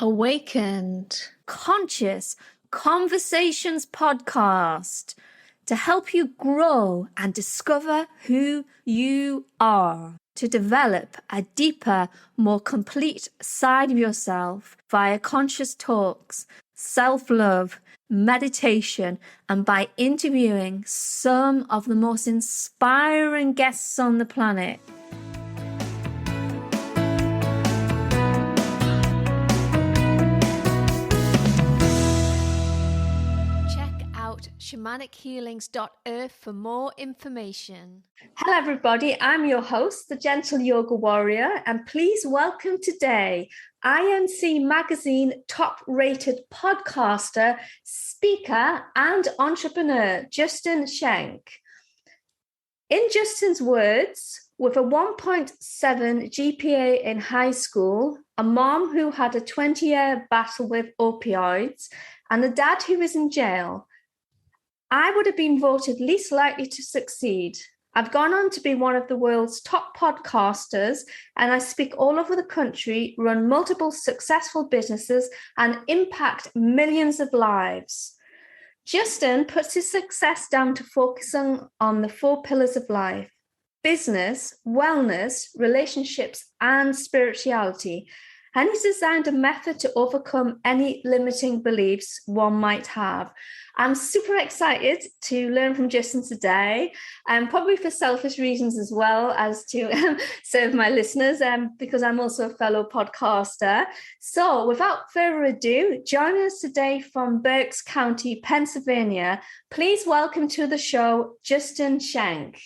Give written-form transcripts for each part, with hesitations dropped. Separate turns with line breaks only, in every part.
Awakened, Conscious Conversations podcast to help you grow and discover who you are, to develop a deeper, more complete side of yourself via conscious talks, self-love, meditation, and by interviewing some of the most inspiring guests on the planet. shamanichealings.earth for more information. Hello everybody, I'm your host, the Gentle Yoga Warrior, and please welcome today INC Magazine top-rated podcaster, speaker and entrepreneur, Justin Schenck. In Justin's words, with a 1.7 GPA in high school, a mom who had a 20-year battle with opioids, and a dad who was in jail, I would have been voted least likely to succeed. I've gone on to be one of the world's top podcasters, and I speak all over the country, run multiple successful businesses, and impact millions of lives. Justin puts his success down to focusing on the 4 pillars of life: business, wellness, relationships, and spirituality. And he's designed a method to overcome any limiting beliefs one might have. I'm super excited to learn from Justin today, and probably for selfish reasons as well as to serve my listeners, because I'm also a fellow podcaster. So without further ado, join us today from Berks County, Pennsylvania. Please welcome to the show, Justin Schenck.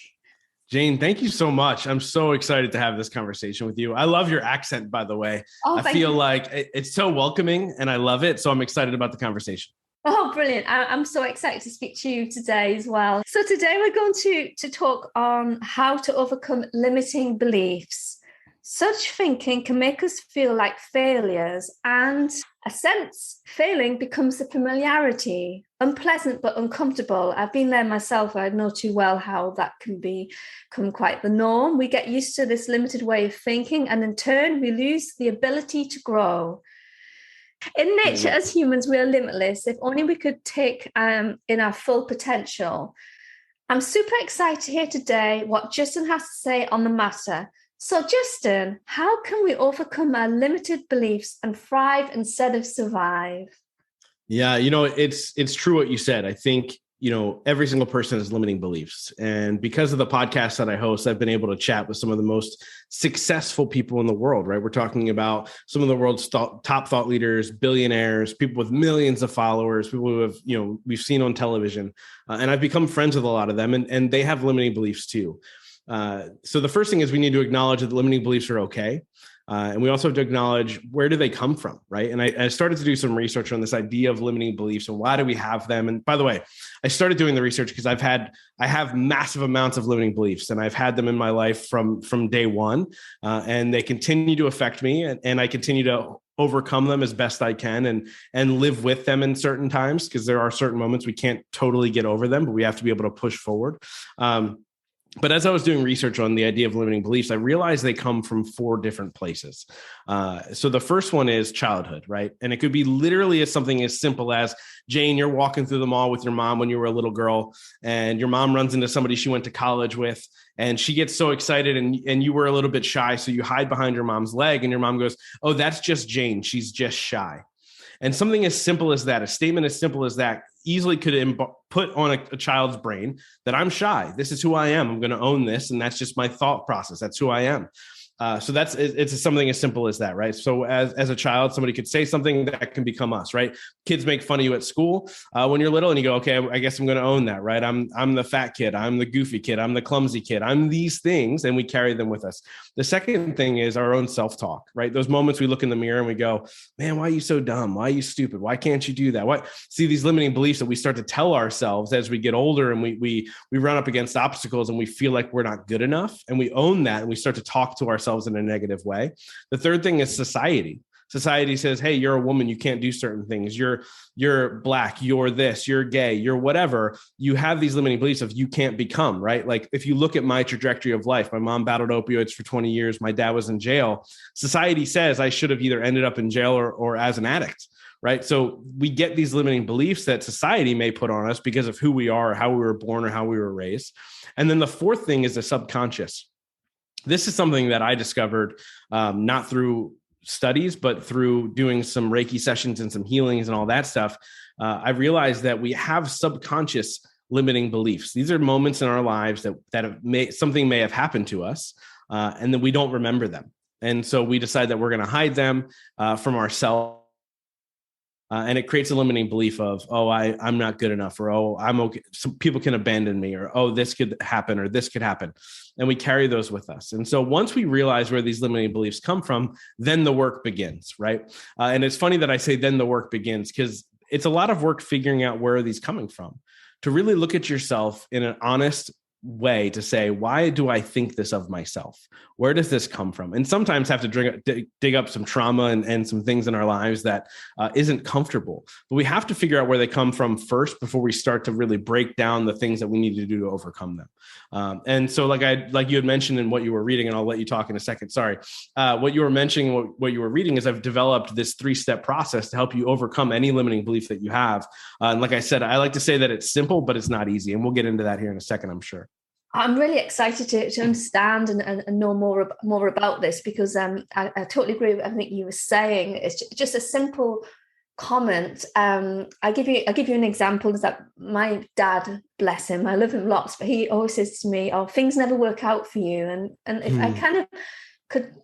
Jane, thank you so much. I'm so excited to have this conversation with you. I love your accent, by the way. I feel like it's so welcoming and I love it. So I'm excited about the conversation.
Oh, brilliant. I'm so excited to speak to you today as well. So today we're going to talk on how to overcome limiting beliefs. Such thinking can make us feel like failures, and a sense failing becomes a familiarity, unpleasant but uncomfortable. I've been there myself. I know too well how that can become quite the norm. We get used to this limited way of thinking, and in turn, we lose the ability to grow. In nature, as humans, we are limitless. If only we could take in our full potential. I'm super excited to hear today what Justin has to say on the matter. So Justin, how can we overcome our limited beliefs and thrive instead of survive?
Yeah, it's true what you said. I think, every single person has limiting beliefs. And because of the podcast that I host, I've been able to chat with some of the most successful people in the world, right? We're talking about some of the world's top thought leaders, billionaires, people with millions of followers, people who have, we've seen on television. And I've become friends with a lot of them, and they have limiting beliefs too. So the first thing is we need to acknowledge that limiting beliefs are okay. And we also have to acknowledge, where do they come from, right? And I started to do some research on this idea of limiting beliefs and why do we have them? And by the way, I started doing the research because I have massive amounts of limiting beliefs, and I've had them in my life from day one, and they continue to affect me, and I continue to overcome them as best I can and live with them in certain times, because there are certain moments we can't totally get over them, but we have to be able to push forward. But as I was doing research on the idea of limiting beliefs, I realized they come from 4 different places. So the first one is childhood, right? And it could be literally something as simple as, Jane, you're walking through the mall with your mom when you were a little girl, and your mom runs into somebody she went to college with, and she gets so excited, and you were a little bit shy, so you hide behind your mom's leg, and your mom goes, "Oh, that's just Jane. She's just shy." And something as simple as that, a statement as simple as that, easily could put on a child's brain that I'm shy. This is who I am. I'm going to own this. And that's just my thought process. That's who I am. So it's something as simple as that, right? So as a child, somebody could say something that can become us, right? Kids make fun of you at school when you're little, and you go, okay, I guess I'm going to own that, right? I'm the fat kid. I'm the goofy kid. I'm the clumsy kid. I'm these things, and we carry them with us. The second thing is our own self-talk, right? Those moments we look in the mirror and we go, man, why are you so dumb? Why are you stupid? Why can't you do that? See these limiting beliefs that we start to tell ourselves as we get older, and we run up against obstacles and we feel like we're not good enough, and we own that, and we start to talk to ourselves in a negative way. The third thing is society. Society says, hey, you're a woman, you can't do certain things. You're Black, you're this, you're gay, you're whatever. You have these limiting beliefs of you can't become, right? Like if you look at my trajectory of life, my mom battled opioids for 20 years. My dad was in jail. Society says I should have either ended up in jail or as an addict. Right. So we get these limiting beliefs that society may put on us because of who we are, or how we were born, or how we were raised. And then the fourth thing is the subconscious. This is something that I discovered not through studies, but through doing some Reiki sessions and some healings and all that stuff. I realized that we have subconscious limiting beliefs. These are moments in our lives that something may have happened to us, and then we don't remember them. And so we decide that we're going to hide them from ourselves. And it creates a limiting belief of, oh, I'm not good enough, or, oh, I'm okay. Some people can abandon me, or, oh, this could happen, or this could happen. And we carry those with us. And so once we realize where these limiting beliefs come from, then the work begins, right? And it's funny that I say then the work begins, because it's a lot of work figuring out where are these coming from, to really look at yourself in an honest way to say, why do I think this of myself? Where does this come from? And sometimes have to dig up some trauma and some things in our lives that isn't comfortable, but we have to figure out where they come from first before we start to really break down the things that we need to do to overcome them. And so like you had mentioned in what you were reading, and I'll let you talk in a second. Sorry. What you were mentioning, what you were reading is I've developed this 3-step process to help you overcome any limiting belief that you have. And like I said, I like to say that it's simple, but it's not easy. And we'll get into that here in a second, I'm sure.
I'm really excited to understand and know more about this, because I totally agree with everything you were saying. It's just a simple comment. I give you an example. Is that my dad, bless him, I love him lots, but he always says to me, "Oh, things never work out for you." And if I kind of could,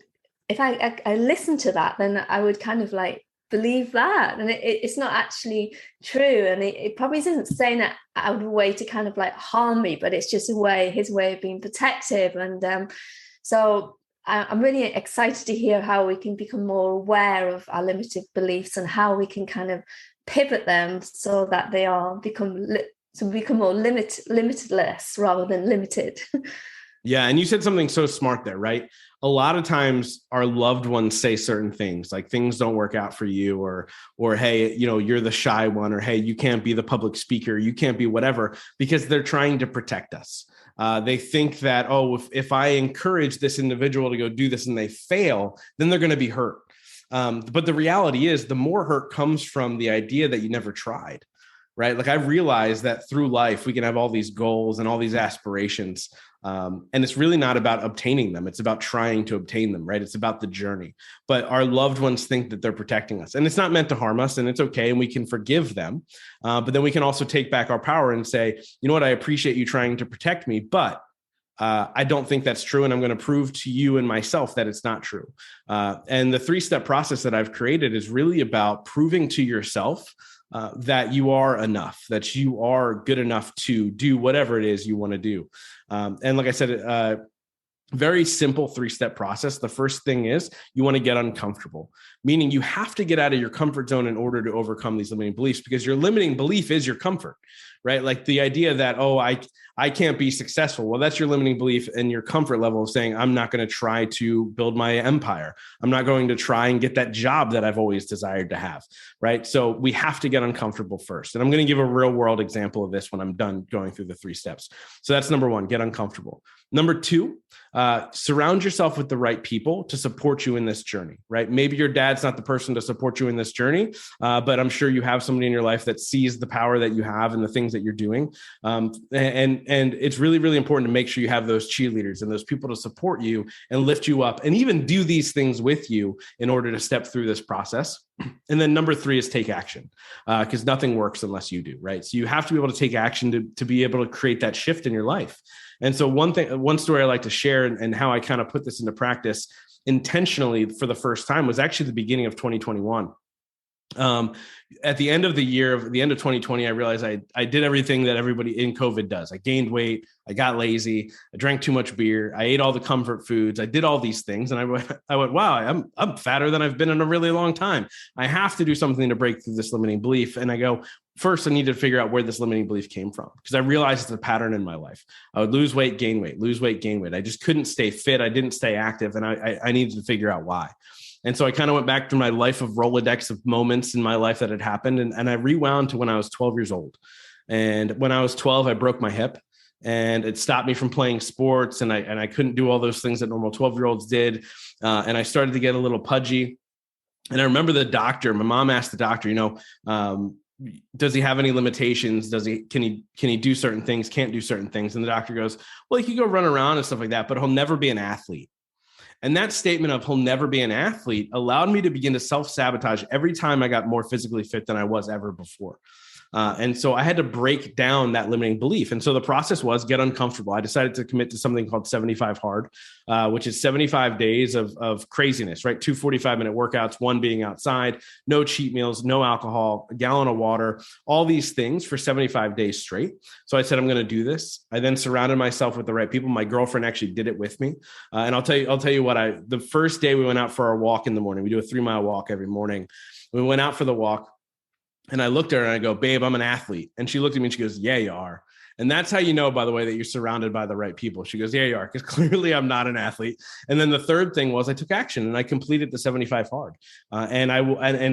if I listen to that, then I would kind of like believe that, and it's not actually true, and it probably isn't saying that out of a way to kind of like harm me, but it's just his way of being protective. And so I'm really excited to hear how we can become more aware of our limited beliefs and how we can kind of pivot them so that they become more limitless rather than limited.
Yeah. And you said something so smart there, right? A lot of times our loved ones say certain things like things don't work out for you, or, hey, you're the shy one, or, hey, you can't be the public speaker. You can't be whatever, because they're trying to protect us. They think that, oh, if I encourage this individual to go do this and they fail, then they're going to be hurt. But the reality is the more hurt comes from the idea that you never tried. Right. Like I realized that through life, we can have all these goals and all these aspirations. And it's really not about obtaining them. It's about trying to obtain them. Right. It's about the journey. But our loved ones think that they're protecting us, and it's not meant to harm us, and it's okay. And we can forgive them. But then we can also take back our power and say, you know what? I appreciate you trying to protect me, but I don't think that's true. And I'm going to prove to you and myself that it's not true. And the 3-step process that I've created is really about proving to yourself that you are enough, that you are good enough to do whatever it is you want to do. And like I said, very simple 3-step process. The first thing is you want to get uncomfortable, meaning you have to get out of your comfort zone in order to overcome these limiting beliefs, because your limiting belief is your comfort, right? Like the idea that, oh, I can't be successful. Well, that's your limiting belief and your comfort level of saying, I'm not going to try to build my empire. I'm not going to try and get that job that I've always desired to have, right? So we have to get uncomfortable first. And I'm going to give a real world example of this when I'm done going through the 3 steps. So that's number 1, get uncomfortable. Number 2, surround yourself with the right people to support you in this journey, right? Maybe your dad's not the person to support you in this journey, but I'm sure you have somebody in your life that sees the power that you have and the things that you're doing. And it's really, really important to make sure you have those cheerleaders and those people to support you and lift you up and even do these things with you in order to step through this process. And then number 3 is take action, because nothing works unless you do, right? So you have to be able to take action to be able to create that shift in your life. And so one story I like to share and how I kind of put this into practice intentionally for the first time was actually the beginning of 2021. At the end of the year, the end of 2020, I realized I did everything that everybody in COVID does. I gained weight. I got lazy. I drank too much beer. I ate all the comfort foods. I did all these things. And I went, wow, I'm fatter than I've been in a really long time. I have to do something to break through this limiting belief. And I go, first, I need to figure out where this limiting belief came from, because I realized it's a pattern in my life. I would lose weight, gain weight, lose weight, gain weight. I just couldn't stay fit. I didn't stay active. And I needed to figure out why. And so I kind of went back to my life of Rolodex of moments in my life that had happened. And I rewound to when I was 12 years old. And when I was 12, I broke my hip and it stopped me from playing sports. And I couldn't do all those things that normal 12-year-olds did. And I started to get a little pudgy. And I remember the doctor, my mom asked the doctor, does he have any limitations? Can he do certain things? Can't do certain things? And the doctor goes, well, he could go run around and stuff like that, but he'll never be an athlete. And that statement of he'll never be an athlete allowed me to begin to self-sabotage every time I got more physically fit than I was ever before. And so I had to break down that limiting belief. And so the process was get uncomfortable. I decided to commit to something called 75 hard, which is 75 days of craziness, right? 2 45-minute workouts, one being outside, no cheat meals, no alcohol, a gallon of water, all these things for 75 days straight. So I said, I'm going to do this. I then surrounded myself with the right people. My girlfriend actually did it with me. And I'll tell you what, the first day we went out for our walk in the morning, we do a 3-mile walk every morning. We went out for the walk. And I looked at her and I go, babe, I'm an athlete. And she looked at me and she goes, yeah, you are. And that's how you know, by the way, that you're surrounded by the right people. She goes, yeah, you are, because clearly I'm not an athlete. And then the third thing was I took action and I completed the 75 hard. And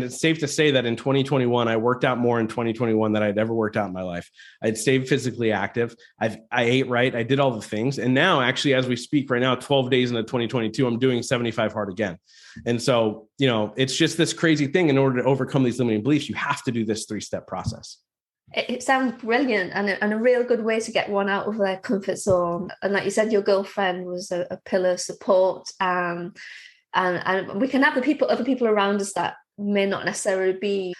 it's safe to say that in 2021, I worked out more in 2021 than I'd ever worked out in my life. I'd stayed physically active. I ate right. I did all the things. And now actually, as we speak right now, 12 days into 2022, I'm doing 75 hard again. And so, it's just this crazy thing. In order to overcome these limiting beliefs, you have to do this 3-step process.
It sounds brilliant and a real good way to get one out of their comfort zone. And like you said, your girlfriend was a pillar of support. And we can have other people around us that may not necessarily be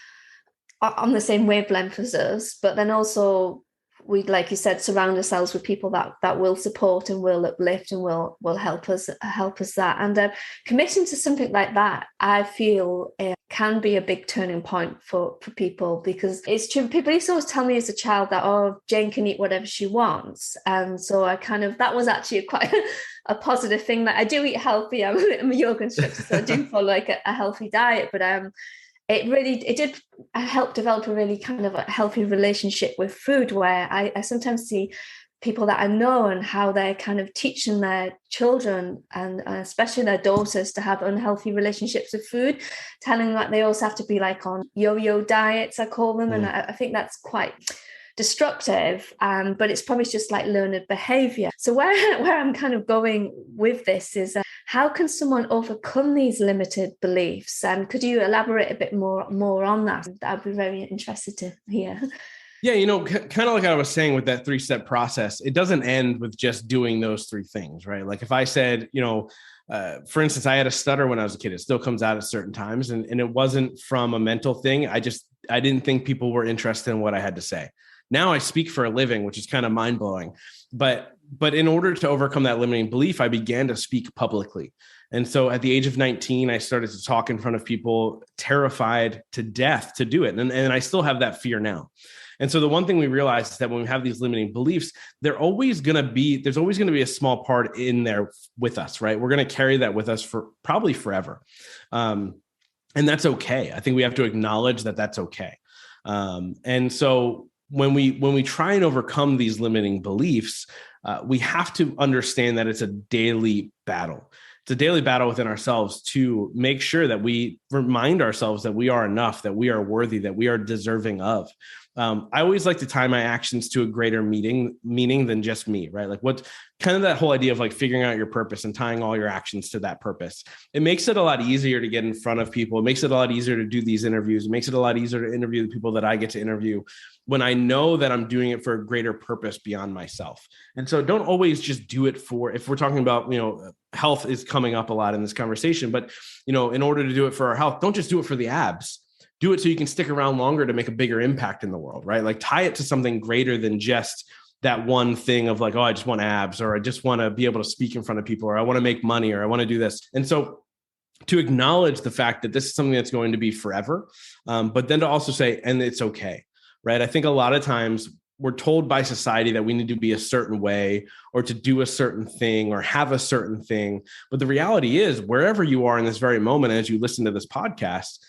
on the same wavelength as us, but then also we, like you said, surround ourselves with people that will support and will uplift and will help us that. And committing to something like that, I feel can be a big turning point for people, because it's true. People used to always tell me as a child that, oh, Jane can eat whatever she wants. And so that was actually quite a positive thing. That I do eat healthy. I'm a yoga instructor, so I do follow like a healthy diet, but it did help develop a really kind of a healthy relationship with food, where I sometimes see people that I know and how they're kind of teaching their children and especially their daughters to have unhealthy relationships with food, telling them that they also have to be like on yo-yo diets, I call them. And I think that's quite destructive, but it's probably just like learned behavior. So where I'm kind of going with this is how can someone overcome these limited beliefs? And could you elaborate a bit more on that? I'd be very interested to hear.
Yeah, kind of like I was saying with that 3-step process, it doesn't end with just doing those 3 things, right? Like if I said, for instance, I had a stutter when I was a kid. It still comes out at certain times. And it wasn't from a mental thing. I didn't think people were interested in what I had to say. Now I speak for a living, which is kind of mind blowing. But in order to overcome that limiting belief, I began to speak publicly. And so at the age of 19, I started to talk in front of people, terrified to death to do it. And I still have that fear now. And so the one thing we realize is that when we have these limiting beliefs, there's always going to be a small part in there with us, right? We're going to carry that with us for probably forever. And that's okay. I think we have to acknowledge that that's okay. And so when we try and overcome these limiting beliefs, we have to understand that it's a daily battle. It's a daily battle within ourselves to make sure that we remind ourselves that we are enough, that we are worthy, that we are deserving of. I always like to tie my actions to a greater meaning than just me, right? Like what kind of that whole idea of like figuring out your purpose and tying all your actions to that purpose. It makes it a lot easier to get in front of people. It makes it a lot easier to do these interviews. It makes it a lot easier to interview the people that I get to interview when I know that I'm doing it for a greater purpose beyond myself. And so don't always just do it for, if we're talking about, health is coming up a lot in this conversation, but, in order to do it for our health, don't just do it for the abs. Do it so you can stick around longer to make a bigger impact in the world, right? Like tie it to something greater than just that one thing of like, oh, I just want abs, or I just want to be able to speak in front of people, or I want to make money, or I want to do this. And so to acknowledge the fact that this is something that's going to be forever, but then to also say, and it's okay, right? I think a lot of times we're told by society that we need to be a certain way or to do a certain thing or have a certain thing. But the reality is wherever you are in this very moment, as you listen to this podcast,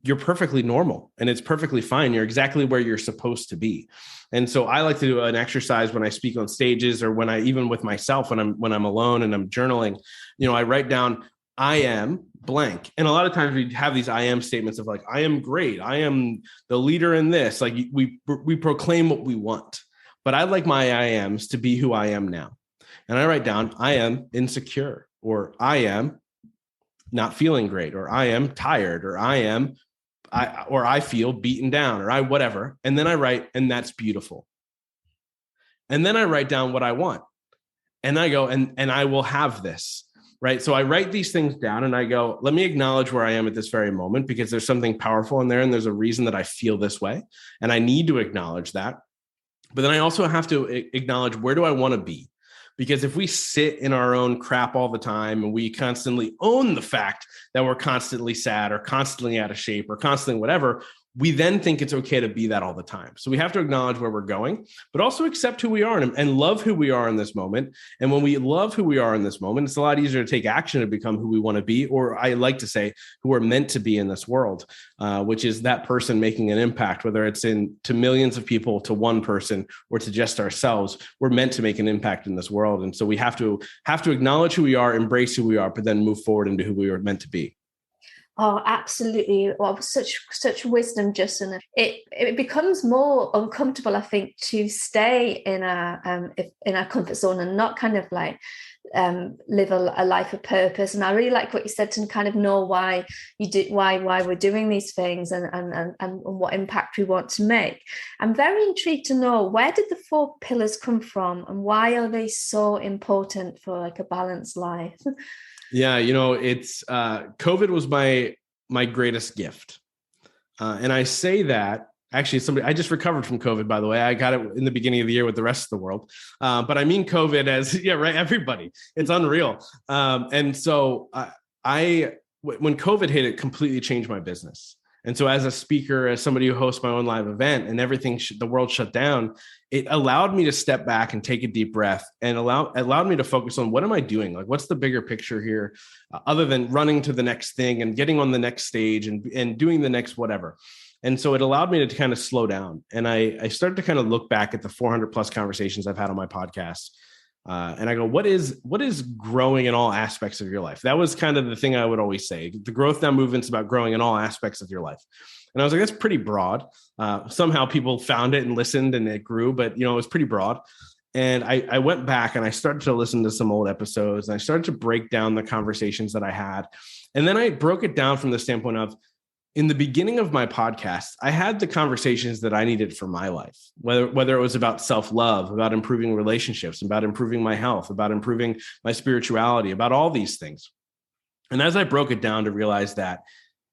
you're perfectly normal and it's perfectly fine. You're exactly where you're supposed to be. And so I like to do an exercise when I speak on stages or when I, even with myself, when I'm alone and I'm journaling, I write down I am blank. And a lot of times we have these I am statements of like, I am great. I am the leader in this. Like we proclaim what we want, but I'd like my I ams to be who I am now. And I write down, I am insecure, or I am not feeling great, or I am tired, or I feel beaten down, or I whatever. And then I write, and that's beautiful. And then I write down what I want. And I go, and I will have this. Right. So I write these things down and I go, let me acknowledge where I am at this very moment, because there's something powerful in there. And there's a reason that I feel this way. And I need to acknowledge that. But then I also have to acknowledge, where do I want to be? Because if we sit in our own crap all the time and we constantly own the fact that we're constantly sad or constantly out of shape or constantly whatever, we then think it's okay to be that all the time. So we have to acknowledge where we're going, but also accept who we are and love who we are in this moment. And when we love who we are in this moment, it's a lot easier to take action to become who we want to be, or I like to say, who we're meant to be in this world, which is that person making an impact, whether it's to millions of people, to one person, or to just ourselves. We're meant to make an impact in this world. And so we have to acknowledge who we are, embrace who we are, but then move forward into who we are meant to be.
Oh, absolutely. Well, such wisdom, Justin. It becomes more uncomfortable, I think, to stay in our comfort zone and not kind of like live a life of purpose. And I really like what you said, to kind of know why we're doing these things and what impact we want to make. I'm very intrigued to know, where did the 4 pillars come from, and why are they so important for like a balanced life?
Yeah, it's COVID was my greatest gift. And I say that, actually, I just recovered from COVID, by the way. I got it in the beginning of the year with the rest of the world. But I mean COVID as, yeah, right, everybody. It's unreal. And so when COVID hit, it completely changed my business. And so as a speaker, as somebody who hosts my own live event, and everything, the world shut down, it allowed me to step back and take a deep breath, and allowed me to focus on, what am I doing? Like, what's the bigger picture here, other than running to the next thing and getting on the next stage and doing the next whatever. And so it allowed me to kind of slow down. And I started to kind of look back at the 400 plus conversations I've had on my podcast. And I go, what is growing in all aspects of your life? That was kind of the thing I would always say. The Growth Now movement's about growing in all aspects of your life. And I was like, that's pretty broad. Somehow people found it and listened, and it grew, but it was pretty broad. And I went back and I started to listen to some old episodes, and I started to break down the conversations that I had. And then I broke it down from the standpoint of, in the beginning of my podcast, I had the conversations that I needed for my life, whether it was about self-love, about improving relationships, about improving my health, about improving my spirituality, about all these things. And as I broke it down to realize that,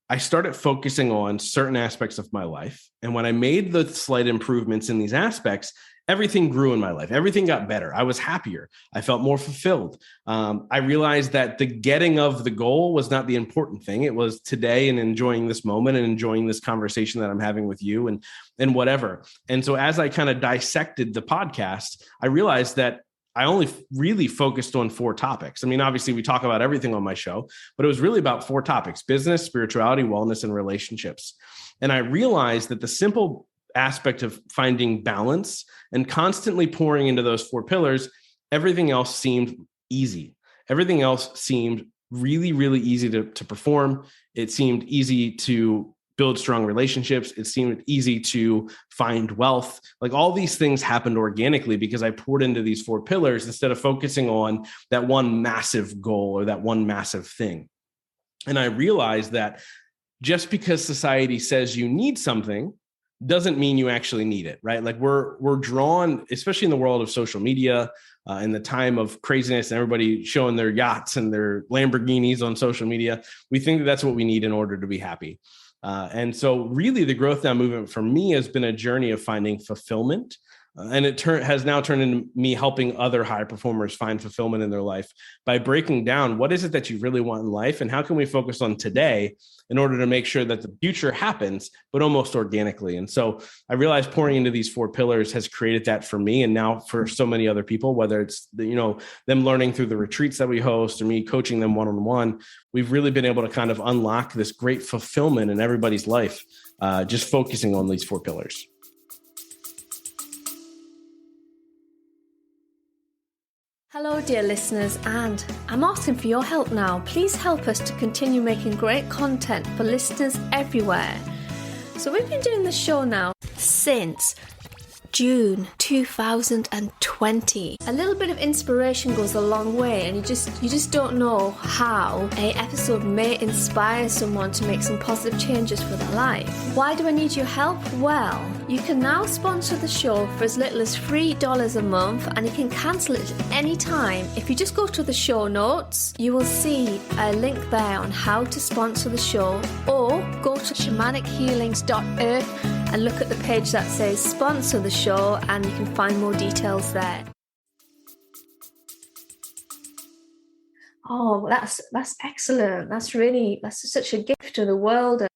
I started focusing on certain aspects of my life. And when I made the slight improvements in these aspects, everything grew in my life. Everything got better. I was happier. I felt more fulfilled. I realized that the getting of the goal was not the important thing. It was today and enjoying this moment and enjoying this conversation that I'm having with you and whatever. And so as I kind of dissected the podcast, I realized that I only really focused on 4 topics. I mean, obviously we talk about everything on my show, but it was really about 4 topics: business, spirituality, wellness, and relationships. And I realized that the simple aspect of finding balance and constantly pouring into those 4 pillars, everything else seemed easy. Everything else seemed really, really easy to perform. It seemed easy to build strong relationships. It seemed easy to find wealth. Like, all these things happened organically because I poured into these 4 pillars instead of focusing on that one massive goal or that one massive thing. And I realized that just because society says you need something doesn't mean you actually need it, right? Like, we're drawn, especially in the world of social media, in the time of craziness and everybody showing their yachts and their Lamborghinis on social media. We think that that's what we need in order to be happy. And so really the Growth Now movement for me has been a journey of finding fulfillment. And it has now turned into me helping other high performers find fulfillment in their life by breaking down, what is it that you really want in life, and how can we focus on today in order to make sure that the future happens, but almost organically. And so I realized pouring into these 4 pillars has created that for me, and now for so many other people, whether it's them learning through the retreats that we host or me coaching them one-on-one, we've really been able to kind of unlock this great fulfillment in everybody's life, just focusing on these 4 pillars.
Hello, dear listeners, and I'm asking for your help now. Please help us to continue making great content for listeners everywhere. So we've been doing the show now since June 2020. A little bit of inspiration goes a long way, and you just don't know how an episode may inspire someone to make some positive changes for their life. Why do I need your help? Well, you can now sponsor the show for as little as $3 a month, and you can cancel it at any time. If you just go to the show notes, you will see a link there on how to sponsor the show, or go to shamanichealings.earth and look at the page that says sponsor the show, and you can find more details there. Oh, that's excellent. That's such a gift to the world. And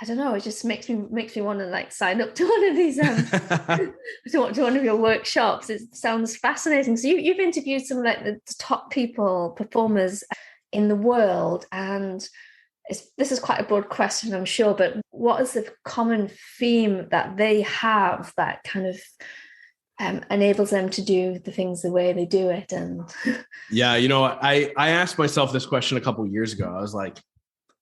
I don't know, it just makes me want to sign up to one of these to one of your workshops. It sounds fascinating. So you've interviewed some the top performers in the world, and this is quite a broad question, I'm sure, but what is the common theme that they have that kind of enables them to do the things the way they do it? And
yeah, I asked myself this question a couple of years ago. I was like,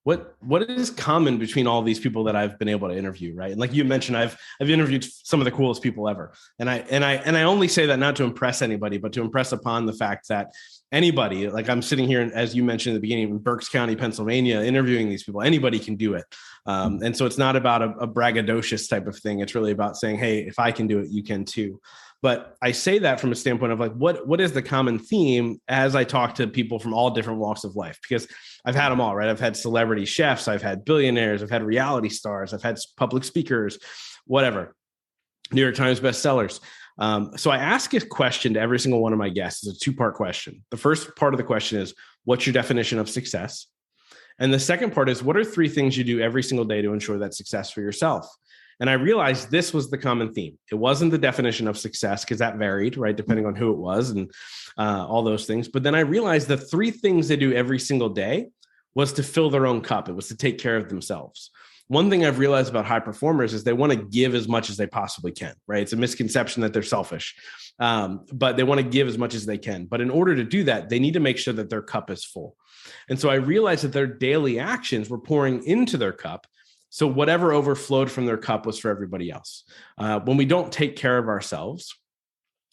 what is common between all these people that I've been able to interview, right? And like you mentioned, I've interviewed some of the coolest people ever, and I only say that not to impress anybody, but to impress upon the fact that anybody, like I'm sitting here, as you mentioned at the beginning, in Berks County, Pennsylvania, interviewing these people, anybody can do it. And so it's not about a braggadocious type of thing. It's really about saying, hey, if I can do it, you can too. But I say that from a standpoint of what is the common theme as I talk to people from all different walks of life, because I've had them all, right? I've had celebrity chefs, I've had billionaires, I've had reality stars, I've had public speakers, whatever, New York Times bestsellers. So I ask a question to every single one of my guests. It's a two-part question. The first part of the question is, what's your definition of success? And the second part is, what are 3 things you do every single day to ensure that success for yourself? And I realized this was the common theme. It wasn't the definition of success, because that varied, right, depending on who it was and all those things. But then I realized the 3 things they do every single day was to fill their own cup. It was to take care of themselves. One thing I've realized about high performers is they want to give as much as they possibly can, right? It's a misconception that they're selfish, but they want to give as much as they can. But in order to do that, they need to make sure that their cup is full. And so I realized that their daily actions were pouring into their cup. So whatever overflowed from their cup was for everybody else. When we don't take care of ourselves,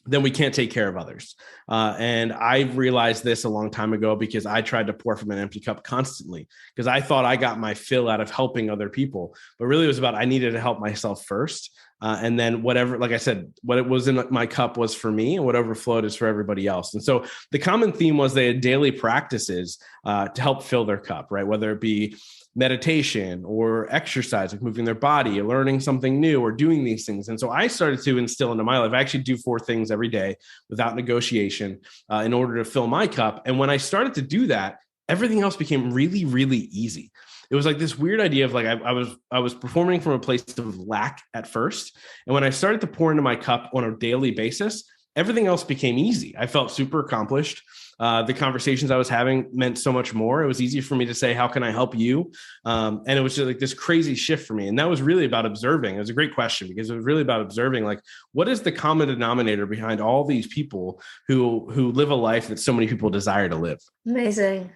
then we can't take care of others. And I realized this a long time ago because I tried to pour from an empty cup constantly, because I thought I got my fill out of helping other people. But really it was about, I needed to help myself first. And then whatever, like I said, what it was in my cup was for me, and what overflowed is for everybody else. And so the common theme was they had daily practices to help fill their cup, right? Whether it be meditation or exercise, like moving their body or learning something new or doing these things. And so I started to instill into my life, I actually do 4 things every day without negotiation in order to fill my cup. And when I started to do that, everything else became really, really easy. It was like this weird idea of I was performing from a place of lack at first. And when I started to pour into my cup on a daily basis, everything else became easy. I felt super accomplished. The conversations I was having meant so much more. It was easy for me to say, how can I help you? And it was just like this crazy shift for me. And that was really about observing. It was a great question, because it was really about observing, what is the common denominator behind all these people who live a life that so many people desire to live? Amazing.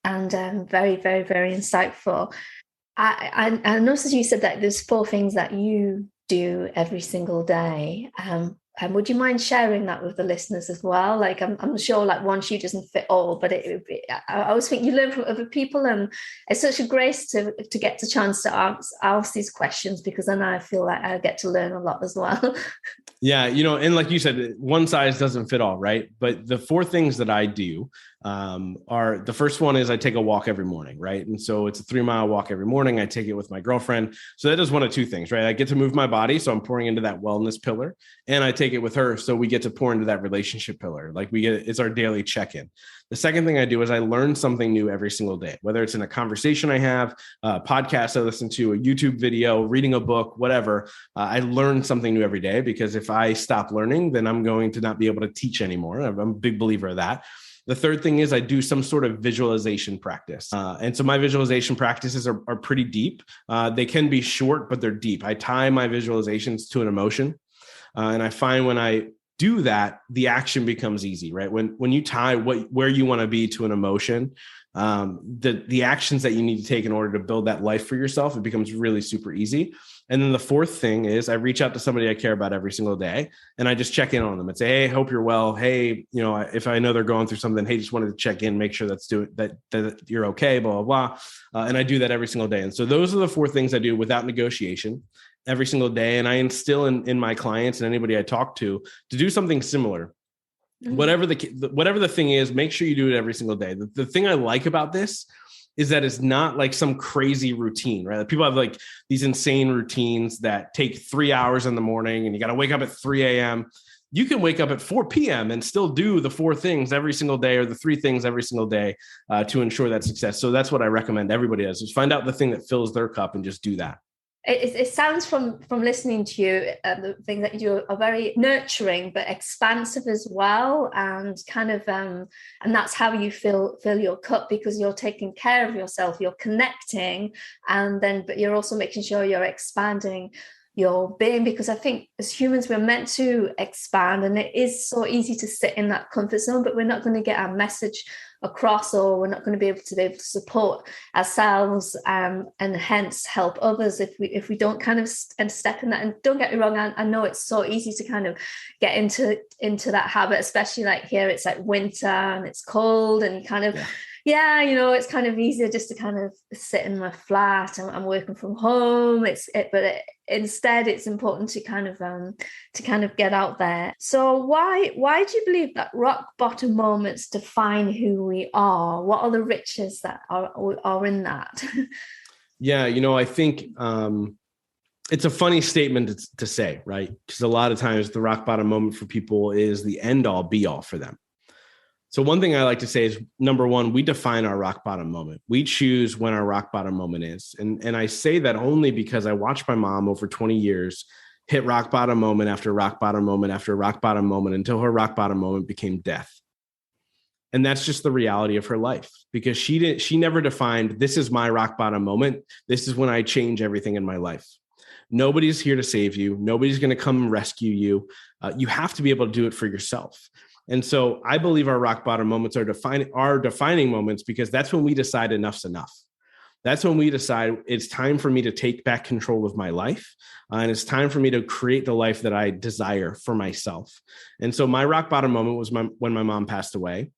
And very, very, very insightful. I noticed you said that there's 4 things that you do every single day. And would you mind sharing that with the listeners as well? I'm sure one shoe doesn't fit all, but I always think you learn from other people, and it's such a grace to get the chance to ask these questions, because then I feel like I get to learn a lot as well.
Yeah, and like you said, one size doesn't fit all, right? But the 4 things that I do are, the first one is I take a walk every morning, right? And so it's a 3-mile walk every morning. I take it with my girlfriend. So that is one of 2 things, right? I get to move my body, so I'm pouring into that wellness pillar, and I take it with her, so we get to pour into that relationship pillar. It's our daily check-in. The second thing I do is I learn something new every single day, whether it's in a conversation I have, a podcast I listen to, a YouTube video, reading a book, whatever. I learn something new every day, because if I stop learning, then I'm going to not be able to teach anymore. I'm a big believer of that. The third thing is I do some sort of visualization practice. And so my visualization practices are pretty deep. They can be short, but they're deep. I tie my visualizations to an emotion. And I find when I do that, the action becomes easy, right? When you tie where you want to be to an emotion, the actions that you need to take in order to build that life for yourself, it becomes really super easy. And then the fourth thing is I reach out to somebody I care about every single day, and I just check in on them and say, hey, hope you're well. Hey, if I know they're going through something, hey, just wanted to check in, make sure that you're okay, blah, blah, blah. And I do that every single day. And so those are the four things I do without negotiation every single day. And I instill in my clients and anybody I talk to do something similar. Whatever the thing is, make sure you do it every single day. The thing I like about this is that it's not like some crazy routine, right? People have like these insane routines that take 3 hours in the morning and you got to wake up at 3 a.m. You can wake up at 4 p.m. and still do the 4 things every single day, or the 3 things every single day to ensure that success. So that's what I recommend everybody does, is find out the thing that fills their cup and just do that.
It sounds from listening to you, the things that you do are very nurturing, but expansive as well, and kind of, and that's how you fill your cup, because you're taking care of yourself, you're connecting, but you're also making sure you're expanding your being, because I think as humans we're meant to expand, and it is so easy to sit in that comfort zone, but we're not going to get our message across, or we're not going to be able to support ourselves and hence help others if we don't kind of step in that. And don't get me wrong, I know it's so easy to kind of get into that habit, especially like here it's like winter and it's cold and kind of it's kind of easier just to kind of sit in my flat. I'm working from home. Instead, it's important to kind of get out there. So why do you believe that rock bottom moments define who we are? What are the riches that are in that?
Yeah, I think it's a funny statement to say, right? Because a lot of times the rock bottom moment for people is the end all be all for them. So one thing I like to say is, number one, we define our rock bottom moment. We choose when our rock bottom moment is. And I say that only because I watched my mom over 20 years hit rock bottom moment after rock bottom moment after rock bottom moment until her rock bottom moment became death. And that's just the reality of her life, because she never defined, this is my rock bottom moment. This is when I change everything in my life. Nobody's here to save you. Nobody's going to come rescue you. You have to be able to do it for yourself. And so I believe our rock bottom moments are defining moments, because that's when we decide enough's enough. That's when we decide it's time for me to take back control of my life. And it's time for me to create the life that I desire for myself. And so my rock bottom moment was when my mom passed away.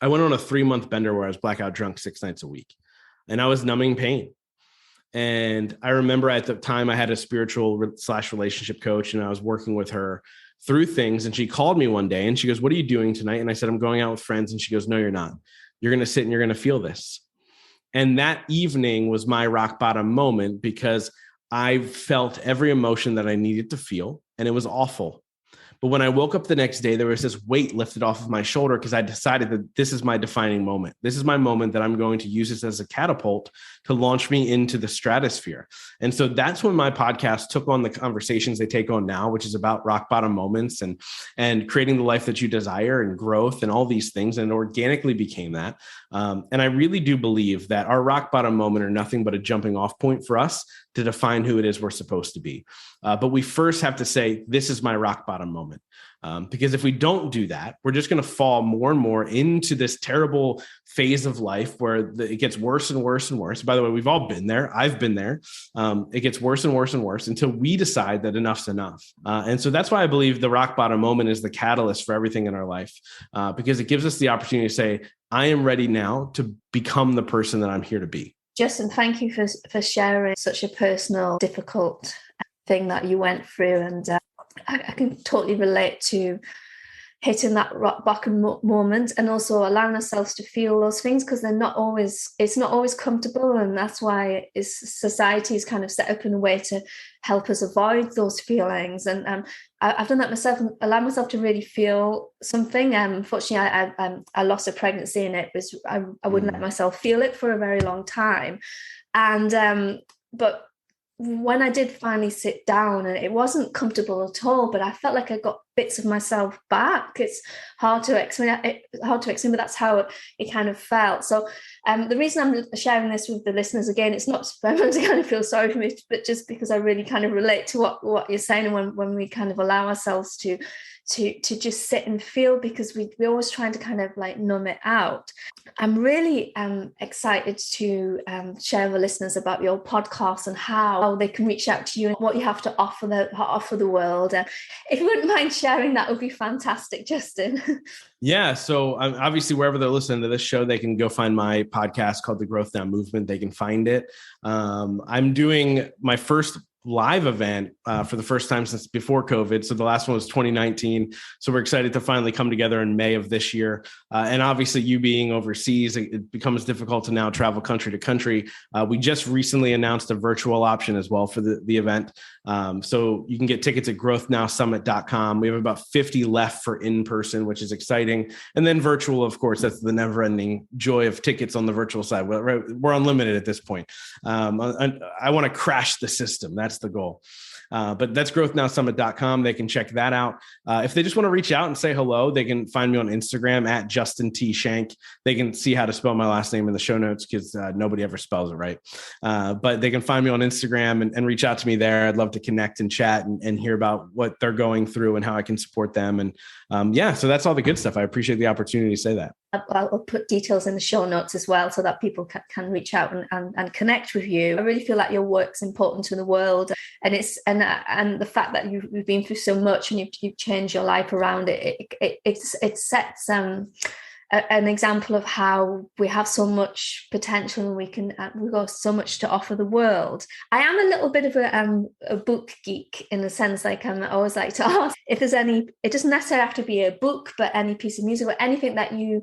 I went on a 3-month bender where I was blackout drunk 6 nights a week, and I was numbing pain. And I remember at the time I had a spiritual/relationship coach, and I was working with her through things. And she called me one day and she goes, "What are you doing tonight?" And I said, "I'm going out with friends." And she goes, "No, you're not. You're going to sit and you're going to feel this." And that evening was my rock bottom moment, because I felt every emotion that I needed to feel, and it was awful. But when I woke up the next day, there was this weight lifted off of my shoulder, because I decided that this is my defining moment. This is my moment that I'm going to use this as a catapult to launch me into the stratosphere. And so that's when my podcast took on the conversations they take on now, which is about rock bottom moments and creating the life that you desire and growth and all these things. And it organically became that. And I really do believe that our rock bottom moment are nothing but a jumping off point for us to define who it is we're supposed to be. But we first have to say, this is my rock bottom moment. Because if we don't do that, we're just going to fall more and more into this terrible phase of life where it gets worse and worse and worse. By the way, we've all been there. I've been there. It gets worse and worse and worse until we decide that enough's enough. And so that's why I believe the rock bottom moment is the catalyst for everything in our life, because it gives us the opportunity to say, I am ready now to become the person that I'm here to be.
Justin, thank you for sharing such a personal, difficult thing that you went through. And I can totally relate to hitting that rock bottom moment, and also allowing ourselves to feel those things, because it's not always comfortable. And that's why society is kind of set up in a way to help us avoid those feelings. And I've done that myself, and allowed myself to really feel something. Unfortunately, I lost a pregnancy, and I wouldn't let myself feel it for a very long time. And but when I did finally sit down, and it wasn't comfortable at all, but I felt like I got bits of myself back. It's hard to explain, but that's how it kind of felt. So the reason I'm sharing this with the listeners, again, it's not for everyone to kind of feel sorry for me, but just because I really kind of relate to what you're saying, and when we kind of allow ourselves to just sit and feel, because we're always trying to kind of like numb it out. I'm really excited to share with listeners about your podcast and how they can reach out to you and what you have to offer the world. If you wouldn't mind sharing, that would be fantastic, Justin.
Yeah. So obviously, wherever they're listening to this show, they can go find my podcast called The Growth Now Movement. They can find it. I'm doing my first live event for the first time since before COVID. So the last one was 2019. So we're excited to finally come together in May of this year. And obviously, you being overseas, it becomes difficult to now travel country to country. We just recently announced a virtual option as well for the event. So you can get tickets at growthnowsummit.com. We have about 50 left for in-person, which is exciting. And then virtual, of course, that's the never-ending joy of tickets on the virtual side. We're unlimited at this point. I want to crash the system. That's the goal. But that's growthnowsummit.com. They can check that out. If they just want to reach out and say hello, they can find me on Instagram at Justin T. Schenck. They can see how to spell my last name in the show notes because nobody ever spells it right. But they can find me on Instagram and reach out to me there. I'd love to connect and chat and hear about what they're going through and how I can support them. And so that's all the good stuff. I appreciate the opportunity to say that.
I'll put details in the show notes as well so that people can reach out and connect with you. I really feel like your work's important to the world, and the fact that you've been through so much and you've changed your life around it sets an example of how we have so much potential and we've got so much to offer the world. I am a little bit of a book geek in the sense, like I always like to ask if there's any, it doesn't necessarily have to be a book, but any piece of music or anything that you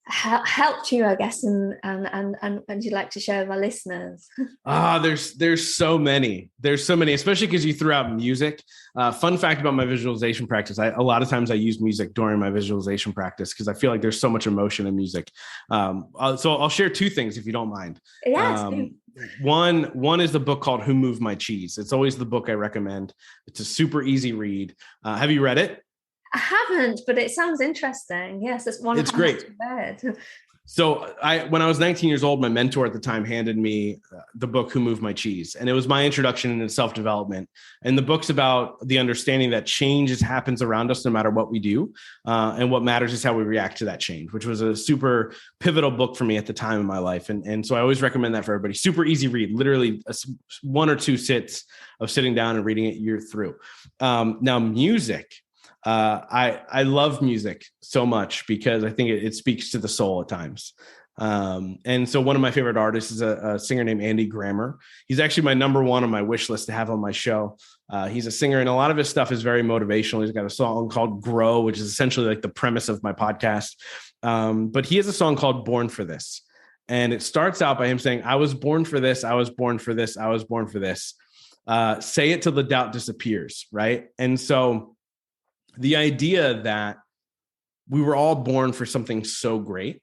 helped you, I guess, and you'd like to share with our listeners.
There's so many, especially because you threw out music. Fun fact about my visualization practice. A lot of times I use music during my visualization practice because I feel like there's so much emotion in music. So I'll share two things if you don't mind.
Yes.
One is the book called Who Moved My Cheese. It's always the book I recommend. It's a super easy read. Have you read it?
I haven't, but it sounds interesting. Yes, it's one.
It's great. So when I was 19 years old, my mentor at the time handed me the book Who Moved My Cheese. And it was my introduction into self-development. And the book's about the understanding that change happens around us no matter what we do. And what matters is how we react to that change, which was a super pivotal book for me at the time in my life. And so I always recommend that for everybody. Super easy read, literally one or two sits of sitting down and reading it year through. Now, music. I love music so much because I think it speaks to the soul at times. And so one of my favorite artists is a singer named Andy Grammer. He's actually my number one on my wish list to have on my show. He's a singer and a lot of his stuff is very motivational. He's got a song called Grow, which is essentially like the premise of my podcast. But he has a song called Born for This. And it starts out by him saying, I was born for this. I was born for this. I was born for this. Say it till the doubt disappears. Right. And so the idea that we were all born for something so great,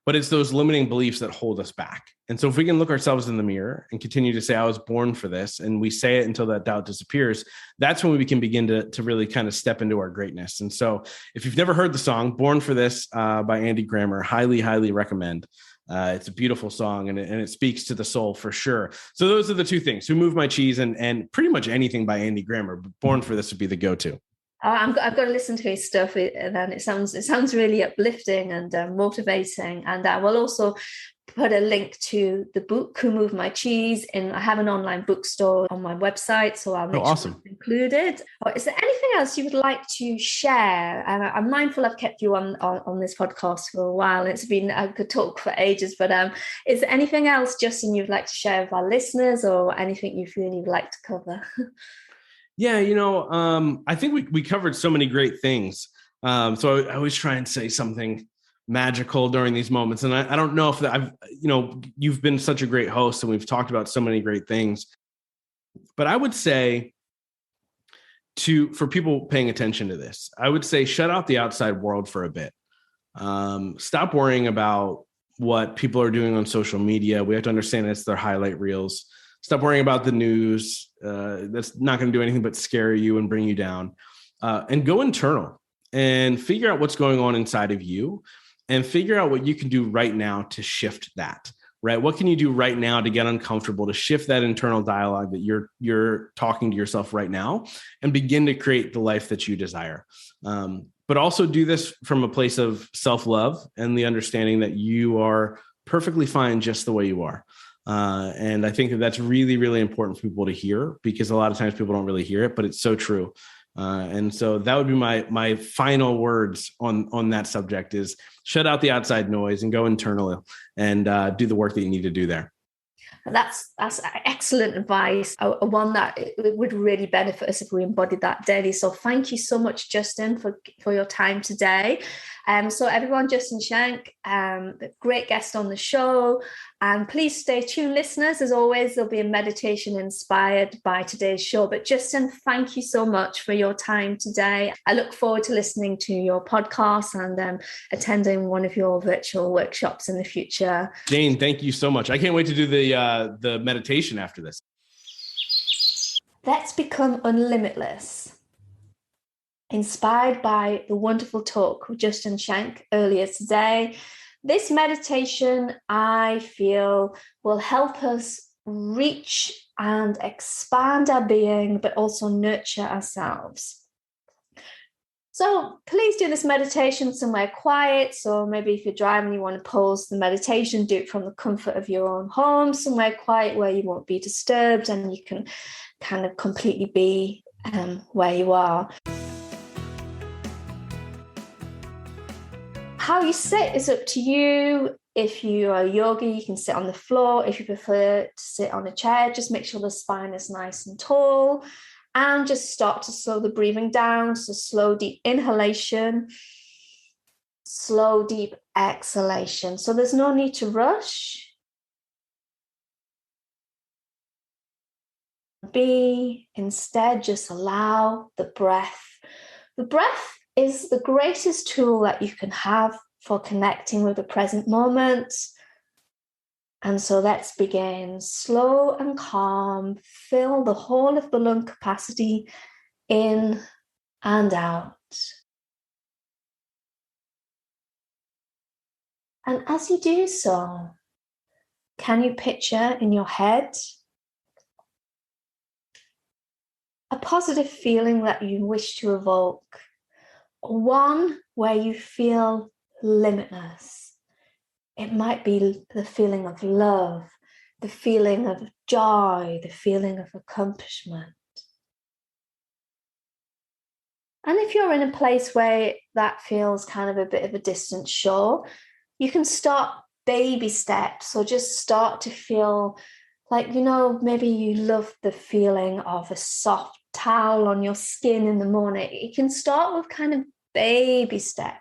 but it's those limiting beliefs that hold us back. And so if we can look ourselves in the mirror and continue to say, I was born for this, and we say it until that doubt disappears, that's when we can begin to really kind of step into our greatness. And so if you've never heard the song Born for This by Andy Grammer, highly, highly recommend. It's a beautiful song and it speaks to the soul for sure. So those are the two things, Who Moved My Cheese and pretty much anything by Andy Grammer, but Born for This would be the go-to.
I've got to listen to his stuff, and then it sounds really uplifting and motivating. And I will also put a link to the book Who Moved My Cheese. I have an online bookstore on my website, so I'll make sure it's included. Is there anything else you would like to share? And I'm mindful I've kept you on this podcast for a while. It's been I could talk for ages, but is there anything else, Justin, you'd like to share with our listeners, or anything you feel you'd like to cover?
Yeah, I think we covered so many great things. So I always try and say something magical during these moments. And I don't know if you've been such a great host and we've talked about so many great things, but I would say for people paying attention to this, I would say, shut out the outside world for a bit. Stop worrying about what people are doing on social media. We have to understand it's their highlight reels. Stop worrying about the news. That's not going to do anything but scare you and bring you down. and go internal and figure out what's going on inside of you and figure out what you can do right now to shift that, right? What can you do right now to get uncomfortable, to shift that internal dialogue that you're talking to yourself right now and begin to create the life that you desire. But also do this from a place of self-love and the understanding that you are perfectly fine just the way you are. And I think that that's really, really important for people to hear, because a lot of times people don't really hear it, but it's so true. And so that would be my final words on that subject is shut out the outside noise and go internal and do the work that you need to do there.
That's excellent advice. One that it would really benefit us if we embodied that daily. So thank you so much, Justin, for your time today. So everyone, Justin Schenck, great guest on the show. And please stay tuned, listeners. As always, there'll be a meditation inspired by today's show. But Justin, thank you so much for your time today. I look forward to listening to your podcast and attending one of your virtual workshops in the future.
Jane, thank you so much. I can't wait to do the meditation after this.
Let's become unlimitless. Inspired by the wonderful talk with Justin Schenck earlier today, this meditation, I feel, will help us reach and expand our being, but also nurture ourselves. So please do this meditation somewhere quiet. So maybe if you're driving, you want to pause the meditation, do it from the comfort of your own home, somewhere quiet where you won't be disturbed and you can kind of completely be where you are. How you sit is up to you. If you are a yogi, you can sit on the floor. If you prefer to sit on a chair, just make sure the spine is nice and tall. And just start to slow the breathing down. So slow, deep inhalation, slow, deep exhalation. So there's no need to rush. Instead, just allow the breath. The breath is the greatest tool that you can have for connecting with the present moment. And so let's begin slow and calm. Fill the whole of the lung capacity in and out. And as you do so, can you picture in your head a positive feeling that you wish to evoke? One where you feel limitless. It might be the feeling of love, the feeling of joy, the feeling of accomplishment. And if you're in a place where that feels kind of a bit of a distant shore, you can start baby steps. So just start to feel like, maybe you love the feeling of a soft towel on your skin in the morning. You can start with kind of baby steps.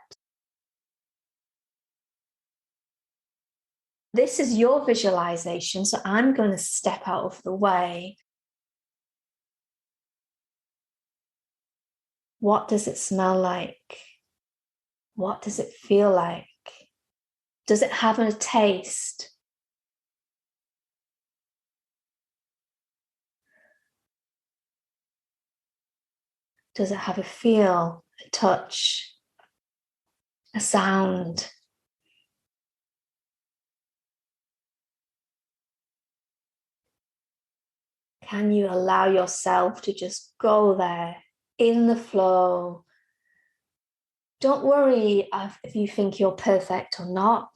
This is your visualization, so I'm going to step out of the way. What does it smell like? What does it feel like? Does it have a taste? Does it have a feel, a touch, a sound? Can you allow yourself to just go there in the flow? Don't worry if you think you're perfect or not.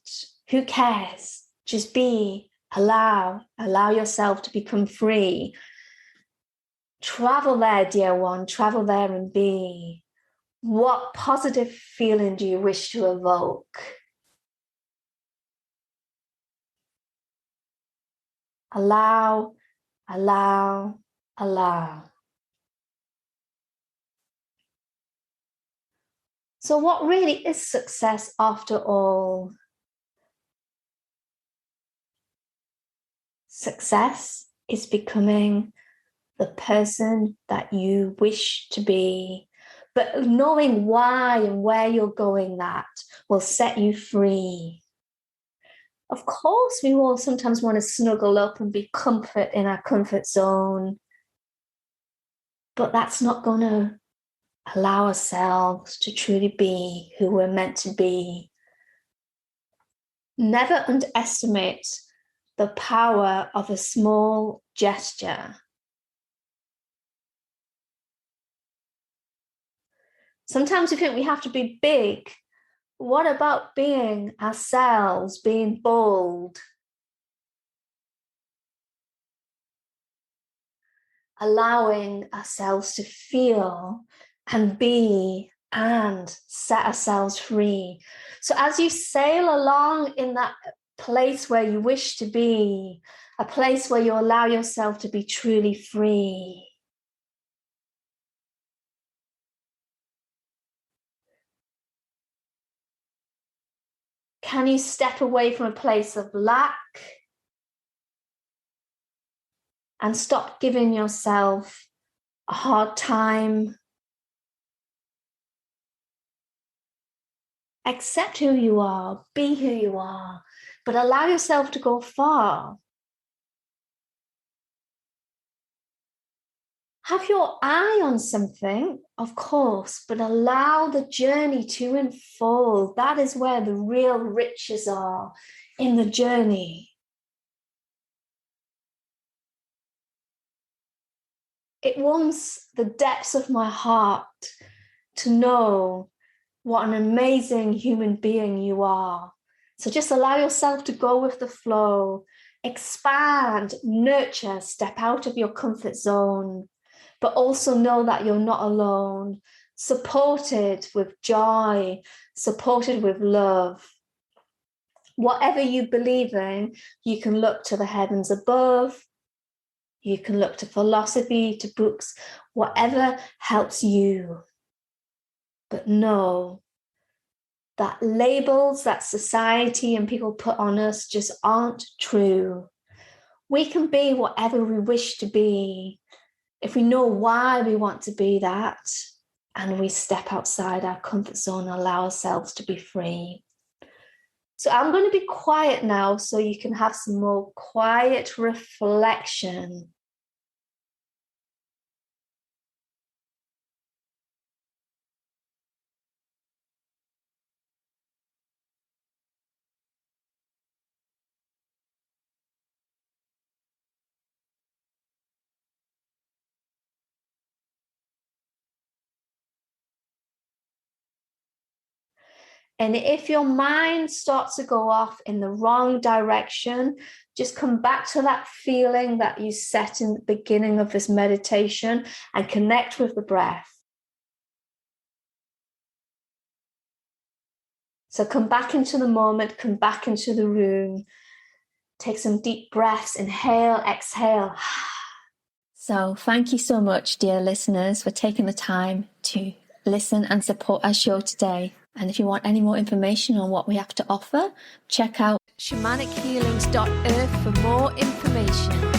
Who cares? Just be, allow yourself to become free. Travel there, dear one, travel there and be. What positive feeling do you wish to evoke? Allow. So what really is success after all? Success is becoming the person that you wish to be, but knowing why and where you're going, that will set you free. Of course, we will sometimes want to snuggle up and be in our comfort zone, but that's not going to allow ourselves to truly be who we're meant to be. Never underestimate the power of a small gesture. Sometimes we think we have to be big. What about being ourselves, being bold? Allowing ourselves to feel and be and set ourselves free. So as you sail along in that place where you wish to be, a place where you allow yourself to be truly free, can you step away from a place of lack and stop giving yourself a hard time? Accept who you are, be who you are, but allow yourself to go far. Have your eye on something, of course, but allow the journey to unfold. That is where the real riches are, in the journey. It warms the depths of my heart to know what an amazing human being you are. So just allow yourself to go with the flow, expand, nurture, step out of your comfort zone, but also know that you're not alone, supported with joy, supported with love. Whatever you believe in, you can look to the heavens above, you can look to philosophy, to books, whatever helps you. But know that labels that society and people put on us just aren't true. We can be whatever we wish to be if we know why we want to be that, and we step outside our comfort zone and allow ourselves to be free. So I'm going to be quiet now so you can have some more quiet reflection. And if your mind starts to go off in the wrong direction, just come back to that feeling that you set in the beginning of this meditation and connect with the breath. So come back into the moment, come back into the room. Take some deep breaths, inhale, exhale. So thank you so much, dear listeners, for taking the time to listen and support our show today. And if you want any more information on what we have to offer, check out shamanichealings.earth for more information.